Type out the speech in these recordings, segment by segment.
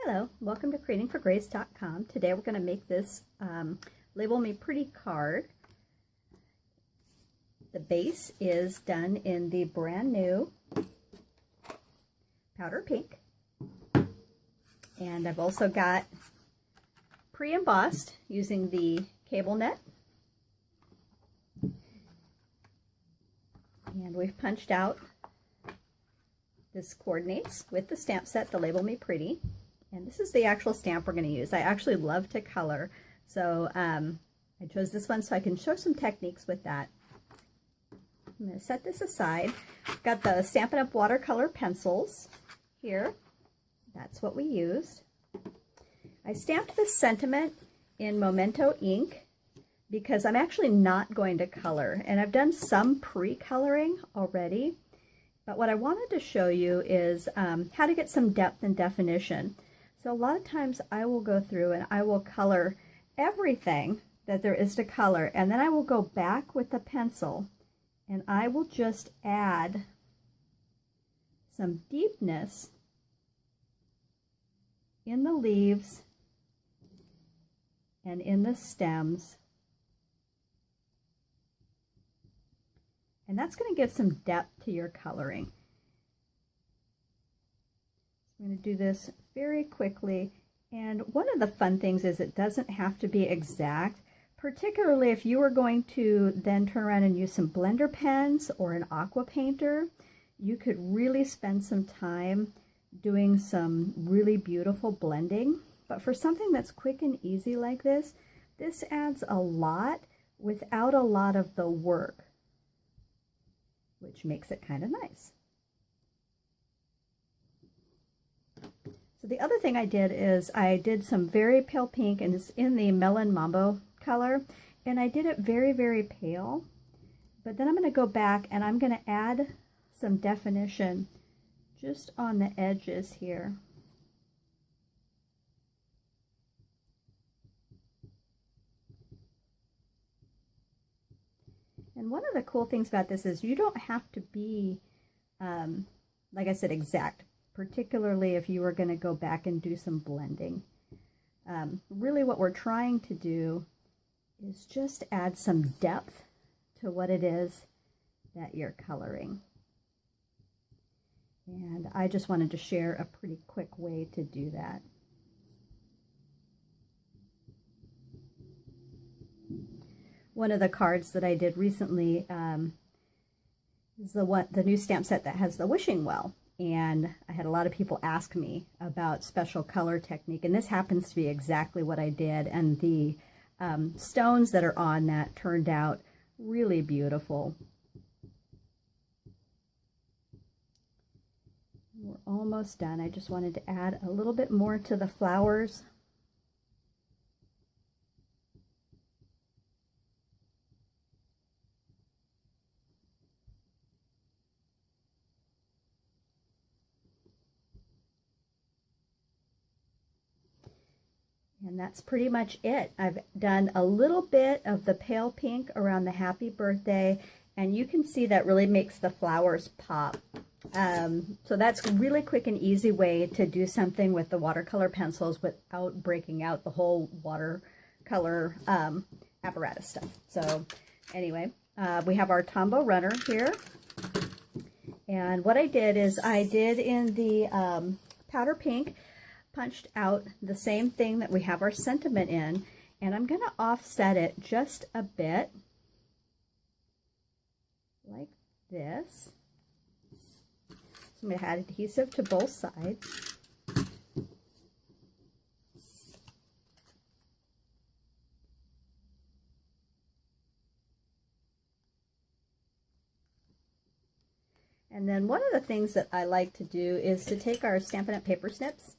Hello, welcome to creatingforgrace.com. Today we're going to make this Label Me Pretty card. The base is done in the brand new powder pink. And I've also got pre-embossed using the cable net. And we've punched out. This coordinates with the stamp set, the Label Me Pretty. And this is the actual stamp we're going to use. I actually love to color, so I chose this one so I can show some techniques with that. I'm going to set this aside. I've got the Stampin'Up watercolor pencils here. That's what we used. I stamped this sentiment in Memento ink because I'm actually not going to color, and I've done some pre-coloring already. But what I wanted to show you is how to get some depth and definition. So a lot of times I will go through and I will color everything that there is to color, and then I will go back with the pencil and I will just add some deepness in the leaves and in the stems. And that's going to give some depth to your coloring. I'm going to do this very quickly. And one of the fun things is it doesn't have to be exact, particularly if you are going to then turn around and use some blender pens or an aqua painter. You could really spend some time doing some really beautiful blending. But for something that's quick and easy like this, this adds a lot without a lot of the work, which makes it kind of nice. So the other thing I did is I did some very pale pink, and it's in the Melon Mambo color, and I did it very, very pale. But then I'm going to go back and I'm going to add some definition just on the edges here. And one of the cool things about this is you don't have to be, like I said, exact, particularly if you are going to go back and do some blending. Really what we're trying to do is just add some depth to what it is that you're coloring. And I just wanted to share a pretty quick way to do that. One of the cards that I did recently is the new stamp set that has the wishing well. And I had a lot of people ask me about special color technique, and this happens to be exactly what I did. And the stones that are on that turned out really beautiful. We're almost done. I just wanted to add a little bit more to the flowers. And that's pretty much it. I've done a little bit of the pale pink around the happy birthday, and you can see that really makes the flowers pop. So that's a really quick and easy way to do something with the watercolor pencils without breaking out the whole watercolor apparatus stuff. So anyway, we have our Tombow runner here. And what I did is I did in the powder pink, punched out the same thing that we have our sentiment in, and I'm going to offset it just a bit like this. So I'm going to add adhesive to both sides. And then one of the things that I like to do is to take our Stampin' Up! Paper snips.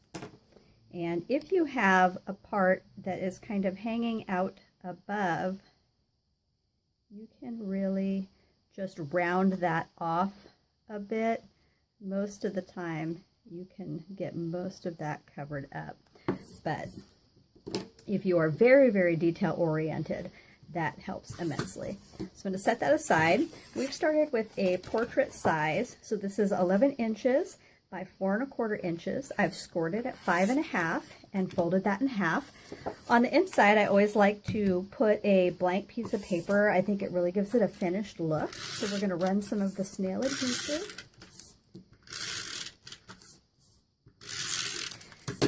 And if you have a part that is kind of hanging out above, you can really just round that off a bit. Most of the time, you can get most of that covered up. But if you are very, very detail oriented, that helps immensely. So I'm going to set that aside. We've started with a portrait size. So this is 11 inches. by 4¼ inches. I've scored it at 5½ and folded that in half. On the inside, I always like to put a blank piece of paper. I think it really gives it a finished look. So we're going to run some of the snail adhesive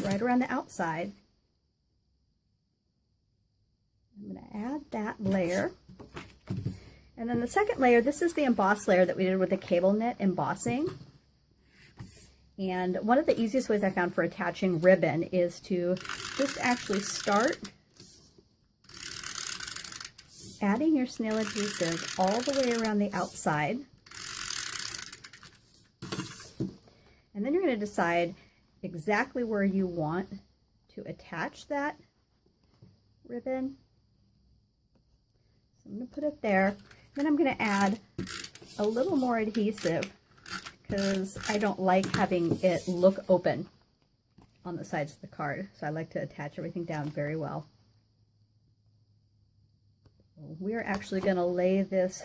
right around the outside. I'm going to add that layer. And then the second layer, this is the emboss layer that we did with the cable knit embossing. And one of the easiest ways I found for attaching ribbon is to just actually start adding your snail adhesive all the way around the outside. And then you're going to decide exactly where you want to attach that ribbon. So I'm going to put it there. Then I'm going to add a little more adhesive because I don't like having it look open on the sides of the card. So I like to attach everything down very well. We're actually going to lay this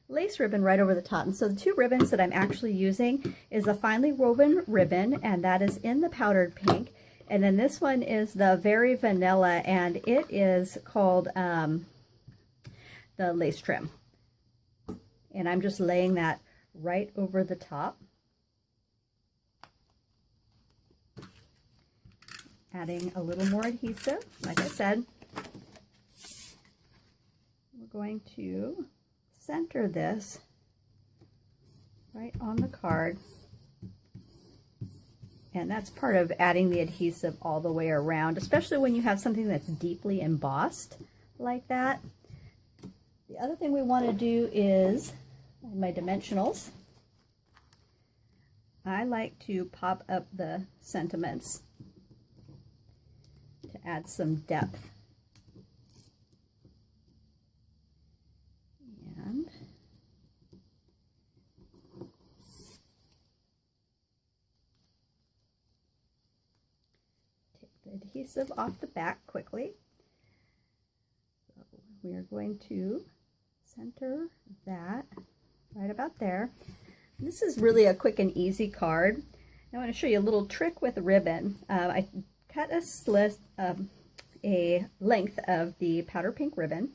lace ribbon right over the top. And so the two ribbons that I'm actually using is a finely woven ribbon, and that is in the powdered pink. And then this one is the Very Vanilla, and it is called the lace trim. And I'm just laying that right over the top. Adding a little more adhesive, like I said. We're going to center this right on the card. And that's part of adding the adhesive all the way around, especially when you have something that's deeply embossed like that. The other thing we want to do is, my dimensionals, I like to pop up the sentiments to add some depth. And take the adhesive off the back quickly. So we are going to center that right about there. This is really a quick and easy card. I want to show you a little trick with ribbon. I cut a slit, a length of the powder pink ribbon,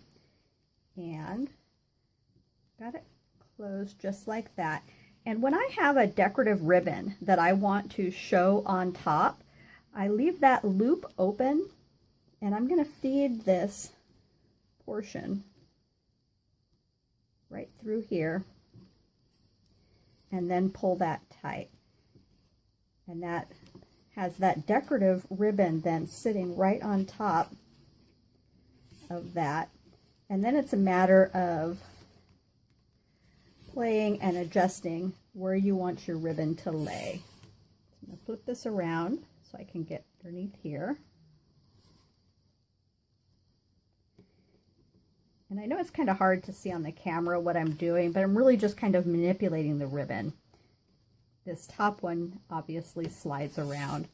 and got it closed just like that. And when I have a decorative ribbon that I want to show on top, I leave that loop open, and I'm going to feed this portion right through here and then pull that tight. And that has that decorative ribbon then sitting right on top of that. And then it's a matter of playing and adjusting where you want your ribbon to lay. So I'm going to flip this around so I can get underneath here. And I know it's kind of hard to see on the camera what I'm doing, but I'm really just kind of manipulating the ribbon. This top one obviously slides around.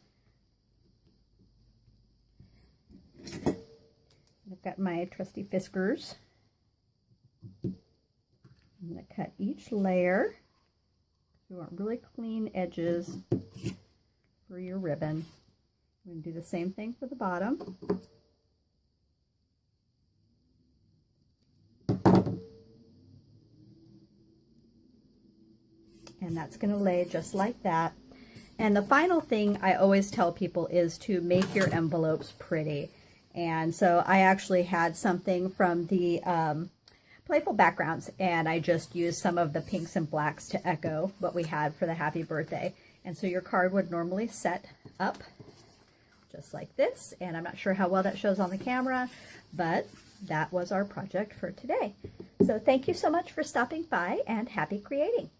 I've got my trusty Fiskars. I'm going to cut each layer. You want really clean edges for your ribbon. I'm going to do the same thing for the bottom. And that's going to lay just like that. And the final thing I always tell people is to make your envelopes pretty. And so I actually had something from the Playful Backgrounds, and I just used some of the pinks and blacks to echo what we had for the happy birthday. And so your card would normally set up just like this. And I'm not sure how well that shows on the camera, but that was our project for today. So thank you so much for stopping by, and happy creating.